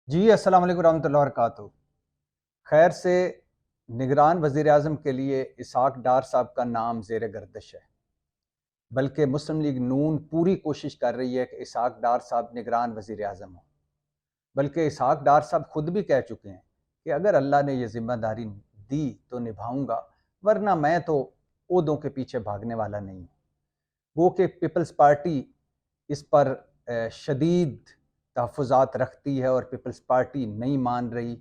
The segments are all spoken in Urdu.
جی السلام علیکم ورحمۃ اللہ وبرکاتہ۔ خیر سے نگران وزیر اعظم کے لیے اسحاق ڈار صاحب کا نام زیر گردش ہے، بلکہ مسلم لیگ نون پوری کوشش کر رہی ہے کہ اسحاق ڈار صاحب نگران وزیر اعظم ہوں، بلکہ اسحاق ڈار صاحب خود بھی کہہ چکے ہیں کہ اگر اللہ نے یہ ذمہ داری دی تو نبھاؤں گا، ورنہ میں تو عہدوں کے پیچھے بھاگنے والا نہیں ہوں۔ وہ کہ پیپلز پارٹی اس پر شدید تحفظات رکھتی ہے اور پیپلز پارٹی نہیں مان رہی،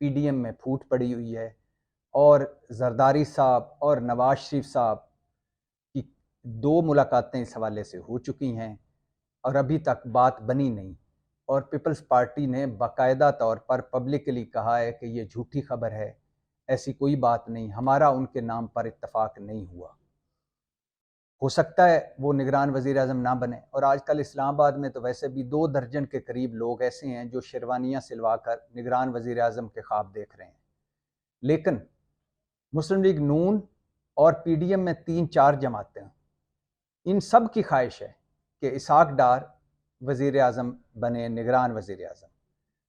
پی ڈی ایم میں پھوٹ پڑی ہوئی ہے، اور زرداری صاحب اور نواز شریف صاحب کی 2 ملاقاتیں اس حوالے سے ہو چکی ہیں اور ابھی تک بات بنی نہیں، اور پیپلز پارٹی نے باقاعدہ طور پر پبلکلی کہا ہے کہ یہ جھوٹی خبر ہے، ایسی کوئی بات نہیں، ہمارا ان کے نام پر اتفاق نہیں ہوا۔ ہو سکتا ہے وہ نگران وزیر اعظم نہ بنے، اور آج کل اسلام آباد میں تو ویسے بھی 2 درجن کے قریب لوگ ایسے ہیں جو شیروانیاں سلوا کر نگران وزیر اعظم کے خواب دیکھ رہے ہیں، لیکن مسلم لیگ نون اور پی ڈی ایم میں 3-4 جماعتیں ہیں، ان سب کی خواہش ہے کہ اسحاق ڈار وزیر اعظم بنے، نگران وزیر اعظم۔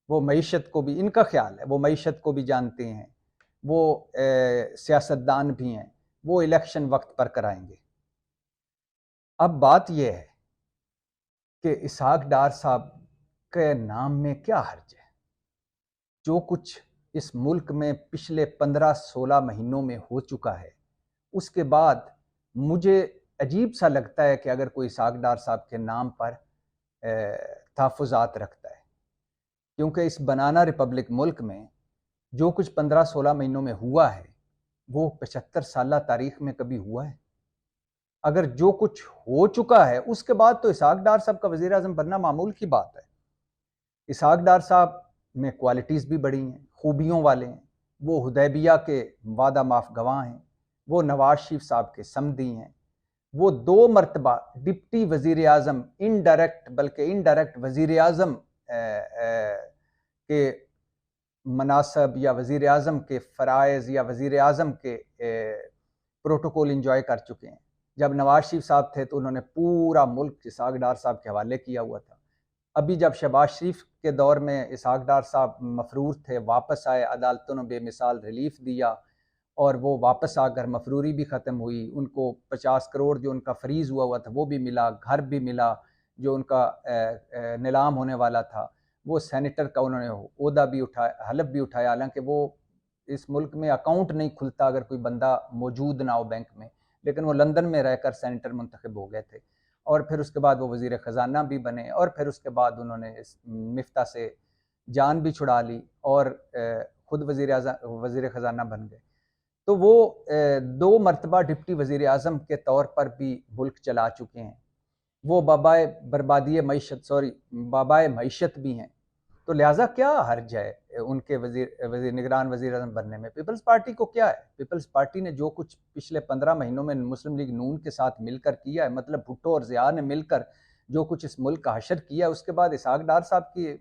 وہ معیشت کو بھی، ان کا خیال ہے وہ معیشت کو بھی جانتے ہیں، وہ سیاستدان بھی ہیں، وہ الیکشن وقت پر کرائیں گے۔ اب بات یہ ہے کہ اسحاق ڈار صاحب کے نام میں کیا حرج ہے؟ جو کچھ اس ملک میں پچھلے 15-16 مہینوں میں ہو چکا ہے، اس کے بعد مجھے عجیب سا لگتا ہے کہ اگر کوئی اسحاق ڈار صاحب کے نام پر تحفظات رکھتا ہے، کیونکہ اس بنانا ریپبلک ملک میں جو کچھ 15-16 مہینوں میں ہوا ہے وہ 75 سالہ تاریخ میں کبھی ہوا ہے؟ اگر جو کچھ ہو چکا ہے اس کے بعد تو اسحاق ڈار صاحب کا وزیر اعظم بننا معمول کی بات ہے۔ اسحاق ڈار صاحب میں کوالٹیز بھی بڑی ہیں، خوبیوں والے ہیں، وہ حدیبیہ کے وعدہ معاف گواہ ہیں، وہ نواز شریف صاحب کے سمدی ہیں، وہ 2 مرتبہ ڈپٹی وزیر اعظم انڈائریکٹ، بلکہ انڈائریکٹ وزیر اعظم کے مناصب یا وزیر اعظم کے فرائض یا وزیر اعظم کے پروٹوکول انجوائے کر چکے ہیں۔ جب نواز شریف صاحب تھے تو انہوں نے پورا ملک اسحاق ڈار صاحب کے حوالے کیا ہوا تھا۔ ابھی جب شہباز شریف کے دور میں اسحاق ڈار صاحب مفرور تھے، واپس آئے، عدالتوں نے بے مثال ریلیف دیا، اور وہ واپس آ کر مفروری بھی ختم ہوئی، ان کو 50 کروڑ جو ان کا فریز ہوا تھا وہ بھی ملا، گھر بھی ملا جو ان کا نیلام ہونے والا تھا، وہ سینیٹر کا انہوں نے عہدہ بھی اٹھایا، حلف بھی اٹھایا، حالانکہ وہ اس ملک میں اکاؤنٹ نہیں کھلتا اگر کوئی بندہ موجود نہ ہو بینک میں، لیکن وہ لندن میں رہ کر سینیٹر منتخب ہو گئے تھے، اور پھر اس کے بعد وہ وزیر خزانہ بھی بنے، اور پھر اس کے بعد انہوں نے اس مفتاح سے جان بھی چھڑا لی اور خود وزیر خزانہ بن گئے۔ تو وہ 2 مرتبہ ڈپٹی وزیر اعظم کے طور پر بھی ملک چلا چکے ہیں، وہ بابائے بربادی معیشت بابائے معیشت بھی ہیں، تو لہٰذا کیا حرج ہے ان کے نگران وزیر اعظم بننے میں؟ پیپلز پارٹی کو کیا ہے؟ پیپلز پارٹی نے جو کچھ پچھلے 15 مہینوں میں مسلم لیگ نون کے ساتھ مل کر کیا ہے، مطلب بھٹو اور ضیاء نے مل کر جو کچھ اس ملک کا حشر کیا ہے، اس کے بعد اسحاق ڈار صاحب کی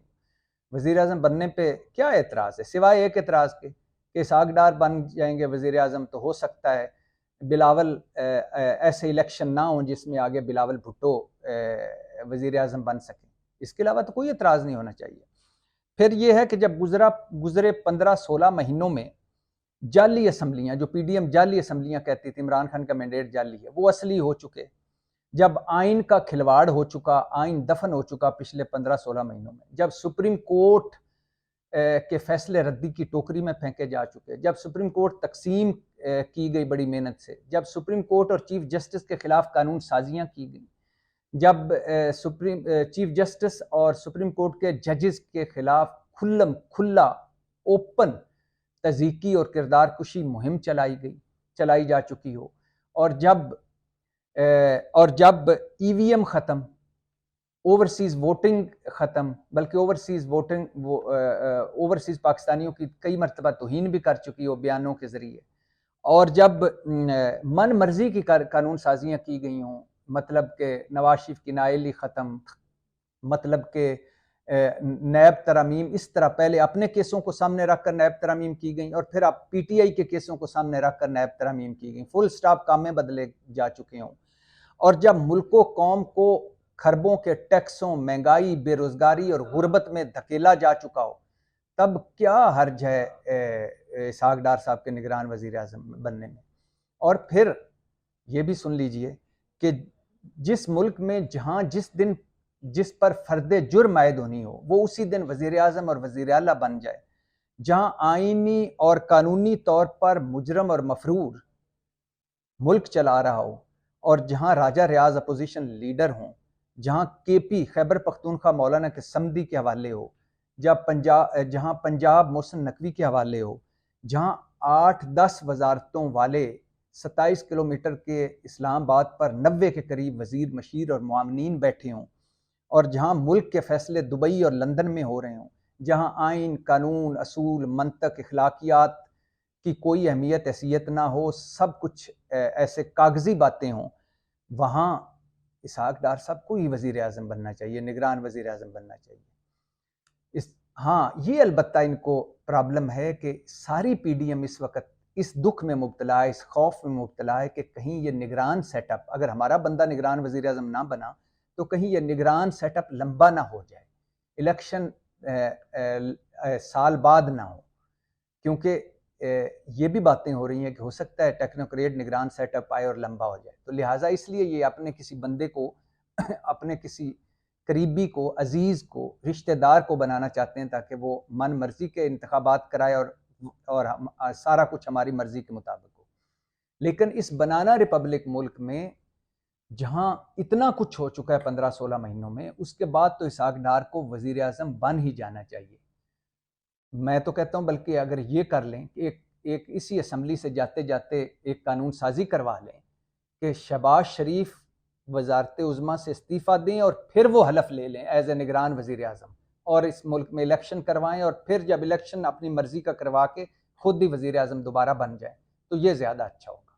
وزیر اعظم بننے پہ کیا اعتراض ہے، سوائے ایک اعتراض کے کہ اسحاق ڈار بن جائیں گے وزیر اعظم تو ہو سکتا ہے بلاول ایسے الیکشن نہ ہوں جس میں آگے بلاول بھٹو وزیر اعظم بن سکیں، اس کے علاوہ تو کوئی اعتراض نہیں ہونا چاہیے۔ پھر یہ ہے کہ جب گزرے 15-16 مہینوں میں جعلی اسمبلیاں، جو پی ڈی ایم جعلی اسمبلیاں کہتی تھی، عمران خان کا مینڈیٹ جعلی ہے، وہ اصلی ہو چکے، جب آئین کا کھلواڑ ہو چکا، آئین دفن ہو چکا پچھلے 15-16 مہینوں میں، جب سپریم کورٹ کے فیصلے ردی کی ٹوکری میں پھینکے جا چکے، جب سپریم کورٹ تقسیم کی گئی بڑی محنت سے، جب سپریم کورٹ اور چیف جسٹس کے خلاف قانون سازیاں کی گئیں، جب چیف جسٹس اور سپریم کورٹ کے ججز کے خلاف کھلا اوپن تذیقی اور کردار کشی مہم چلائی جا چکی ہو، اور جب ای وی ایم ختم، اوورسیز ووٹنگ ختم، بلکہ اوورسیز پاکستانیوں کی کئی مرتبہ توہین بھی کر چکی ہو بیانوں کے ذریعے، اور جب من مرضی کی قانون سازیاں کی گئی ہوں، مطلب کہ نواز شریف کی نااہلی ختم، مطلب کہ نیب ترامیم اس طرح پہلے اپنے کیسوں کو سامنے رکھ کر نیب ترامیم کی گئیں، اور پھر اب پی ٹی آئی کے کیسوں کو سامنے رکھ کر نیب ترامیم کی گئیں، فل سٹاپ کام میں بدلے جا چکے ہوں، اور جب ملک و قوم کو کھربوں کے ٹیکسوں، مہنگائی، بے روزگاری اور غربت میں دھکیلا جا چکا ہو، تب کیا حرج ہے اسحاق ڈار صاحب کے نگران وزیر اعظم بننے میں؟ اور پھر یہ بھی سن لیجئے کہ جس ملک میں جہاں جس پر فرد جرم عائد ہونی ہو وہ اسی دن وزیر اعظم اور وزیر اعلیٰ بن جائے، جہاں آئینی اور قانونی طور پر مجرم اور مفرور ملک چلا رہا ہو، اور جہاں راجہ ریاض اپوزیشن لیڈر ہوں، جہاں کے پی خیبر پختونخوا مولانا کے سمدی کے حوالے ہو، جہاں پنجاب محسن نقوی کے حوالے ہو، جہاں 8-10 وزارتوں والے 27 کلومیٹر کے اسلام آباد پر 90 کے قریب وزیر مشیر اور معاونین بیٹھے ہوں، اور جہاں ملک کے فیصلے دبئی اور لندن میں ہو رہے ہوں، جہاں آئین، قانون، اصول، منطق، اخلاقیات کی کوئی اہمیت حیثیت نہ ہو، سب کچھ ایسے کاغذی باتیں ہوں، وہاں اسحاق ڈار صاحب کو ہی وزیر اعظم بننا چاہیے، نگران وزیر اعظم بننا چاہیے۔ ہاں یہ البتہ ان کو پرابلم ہے کہ ساری پی ڈی ایم اس وقت اس دکھ میں مبتلا ہے، اس خوف میں مبتلا ہے کہ کہیں یہ نگران سیٹ اپ، اگر ہمارا بندہ نگران وزیر اعظم نہ بنا تو کہیں یہ نگران سیٹ اپ لمبا نہ ہو جائے، الیکشن سال بعد نہ ہو، کیونکہ یہ بھی باتیں ہو رہی ہیں کہ ہو سکتا ہے ٹیکنوکریٹ نگران سیٹ اپ آئے اور لمبا ہو جائے، تو لہٰذا اس لیے یہ اپنے کسی بندے کو اپنے کسی قریبی کو، عزیز کو، رشتہ دار کو بنانا چاہتے ہیں تاکہ وہ من مرضی کے انتخابات کرائے اور سارا کچھ ہماری مرضی کے مطابق ہو۔ لیکن اس بنانا ریپبلک ملک میں جہاں اتنا کچھ ہو چکا ہے 15-16 مہینوں میں، اس کے بعد تو اسحاق ڈار کو وزیر اعظم بن ہی جانا چاہیے۔ میں تو کہتا ہوں بلکہ اگر یہ کر لیں کہ ایک اسی اسمبلی سے جاتے جاتے ایک قانون سازی کروا لیں کہ شہباز شریف وزارت عظمیٰ سے استعفیٰ دیں اور پھر وہ حلف لے لیں ایز اے نگران وزیر اعظم، اور اس ملک میں الیکشن کروائیں، اور پھر جب الیکشن اپنی مرضی کا کروا کے خود ہی وزیر اعظم دوبارہ بن جائیں تو یہ زیادہ اچھا ہوگا۔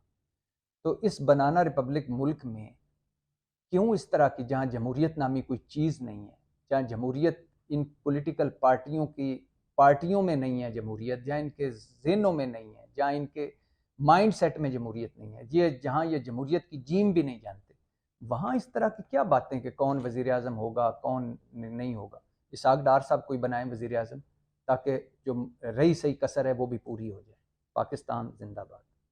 تو اس بنانا ریپبلک ملک میں کیوں اس طرح کی، جہاں جمہوریت نامی کوئی چیز نہیں ہے، جہاں جمہوریت ان پولیٹیکل پارٹیوں میں نہیں ہے، جمہوریت جہاں ان کے ذہنوں میں نہیں ہے، جہاں ان کے مائنڈ سیٹ میں جمہوریت نہیں ہے، جہاں یہ جمہوریت کی جیم بھی نہیں جانتے، وہاں اس طرح کی کیا باتیں کہ کون وزیر اعظم ہوگا کون نہیں ہوگا؟ اسحاق ڈار صاحب کوئی بنائیں وزیر اعظم تاکہ جو رہی صحیح کسر ہے وہ بھی پوری ہو جائے۔ پاکستان زندہ باد۔